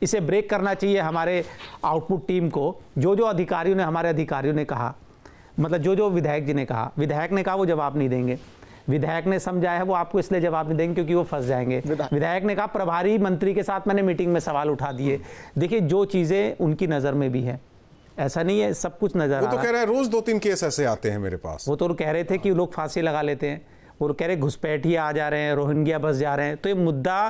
इसे ब्रेक करना चाहिए हमारे आउटपुट टीम को। जो जो अधिकारियों ने, हमारे अधिकारियों ने कहा, मतलब जो जो विधायक जी ने कहा, विधायक ने कहा वो जवाब नहीं देंगे, विधायक ने समझाया है वो आपको इसलिए जवाब नहीं देंगे क्योंकि वो फंस जाएंगे। विधायक ने कहा प्रभारी मंत्री के साथ मैंने मीटिंग में सवाल उठा दिए। देखिए जो चीज़ें उनकी नज़र में भी है, ऐसा नहीं है सब कुछ नज़र आ रहा है। वो तो कह रहे हैं रोज 2-3 केस ऐसे आते हैं मेरे पास। वो तो कह रहे थे कि लोग फांसी लगा लेते हैं, वो कह रहे घुसपैठिए आ जा रहे हैं, रोहिंग्या बस जा रहे हैं। तो ये मुद्दा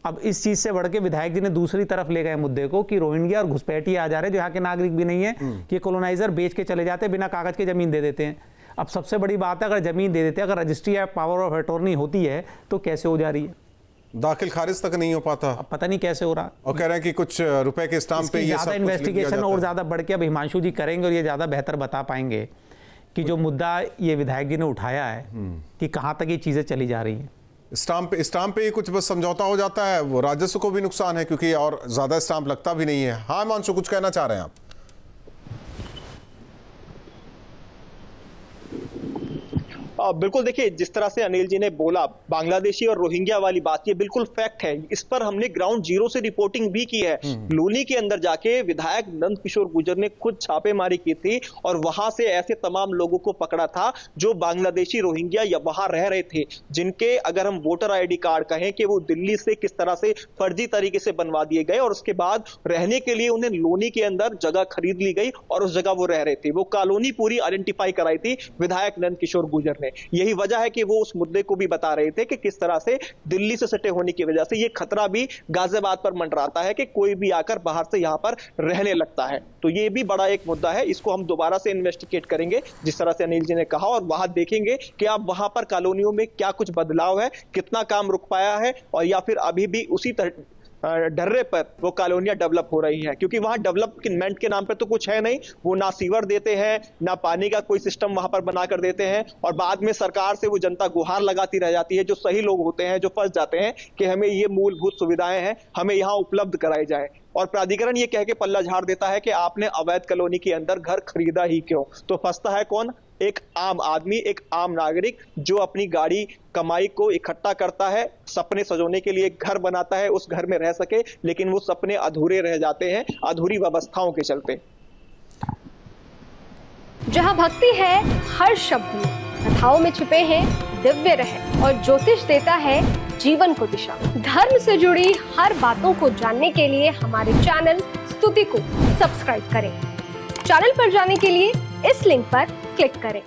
अब इस चीज़ से बढ़ के विधायक जी ने दूसरी तरफ ले गए मुद्दे को कि रोहिंग्या और घुसपैठिए आ जा रहे हैं जो यहाँ के नागरिक भी नहीं है, कि कॉलोनाइजर बेच के चले जाते हैं, बिना कागज के ज़मीन दे देते हैं। अब सबसे बड़ी बात है, अगर ज़मीन दे देते हैं, अगर रजिस्ट्री या पावर ऑफ अटॉर्नी होती है तो कैसे हो जा रही है? दाखिल खारिज तक नहीं हो पाता। अब पता नहीं कैसे हो रहा। और कह रहे हैं कि कुछ रुपए के स्टाम्प पे ये ज़्यादा सब कुछ लिख दिया इन्वेस्टिगेशन जाता और है। ज़्यादा बढ़ के अब हिमांशु जी करेंगे और ये ज़्यादा बेहतर बता पाएंगे कि जो मुद्दा ये विधायक जी ने उठाया है कि कहाँ तक ये चीज़ें चली जा रही हैं। स्टाम्प पे ही कुछ बस समझौता हो जाता है, वो राजस्व को भी नुकसान है क्योंकि और ज्यादा स्टाम्प लगता भी नहीं है। हाँ हिमांशु, कुछ कहना चाह रहे हैं आप? बिल्कुल, देखिए जिस तरह से अनिल जी ने बोला, बांग्लादेशी और रोहिंग्या वाली बात, ये बिल्कुल फैक्ट है। इस पर हमने ग्राउंड जीरो से रिपोर्टिंग भी की है। लूनी के अंदर जाके विधायक नंद किशोर गुर्जर ने खुद छापेमारी की थी और वहां से ऐसे तमाम लोगों को पकड़ा था जो बांग्लादेशी रोहिंग्या या वहां रह रहे थे, जिनके अगर हम वोटर आईडी कार्ड कहें कि वो दिल्ली से किस तरह से फर्जी तरीके से बनवा दिए गए और उसके बाद रहने के लिए उन्हें लोनी के अंदर जगह खरीद ली गई और उस जगह वो रह रहे थे। वो कॉलोनी पूरी आइडेंटिफाई कराई थी विधायक नंद किशोर गुर्जर ने। यही वजह है कि वो उस मुद्दे को भी बता रहे थे कि किस तरह से दिल्ली से सटे होने की वजह से ये खतरा भी गाजियाबाद पर मंडराता है कि कोई भी आकर बाहर से यहां पर रहने लगता है। तो ये भी बड़ा एक मुद्दा है, इसको हम दोबारा से इन्वेस्टिगेट करेंगे जिस तरह से अनिल जी ने कहा, और वहां देखेंगे कि आप वहां पर कॉलोनियों में क्या कुछ बदलाव है, कितना काम रुक पाया है, और या फिर अभी भी उसी तरह डर्रे पर वो कॉलोनियां डेवलप हो रही हैं, क्योंकि वहां डेवलपमेंट के नाम पे तो कुछ है नहीं। वो ना सीवर देते हैं, ना पानी का कोई सिस्टम वहां पर बना कर देते हैं, और बाद में सरकार से वो जनता गुहार लगाती रह जाती है, जो सही लोग होते हैं, जो फंस जाते हैं कि हमें ये मूलभूत सुविधाएं हैं, हमें यहाँ उपलब्ध कराई जाए। और प्राधिकरण ये कह के पल्ला झाड़ देता है कि आपने अवैध कॉलोनी के अंदर घर खरीदा ही क्यों। तो फंसता है कौन? एक आम आदमी, एक आम नागरिक जो अपनी गाड़ी कमाई को इकट्ठा करता है, सपने सजोने के लिए घर बनाता है, उस घर में रह सके, लेकिन वो सपने अधूरे रह जाते हैं अधूरी व्यवस्थाओं के चलते। जहां भक्ति है हर शब्द में, कथाओं में छुपे हैं दिव्य रहस्य और ज्योतिष देता है जीवन को दिशा। धर्म से जुड़ी हर बातों को जानने के लिए हमारे चैनल स्तुति को सब्सक्राइब करें। चैनल पर जाने के लिए इस लिंक पर क्लिक करें।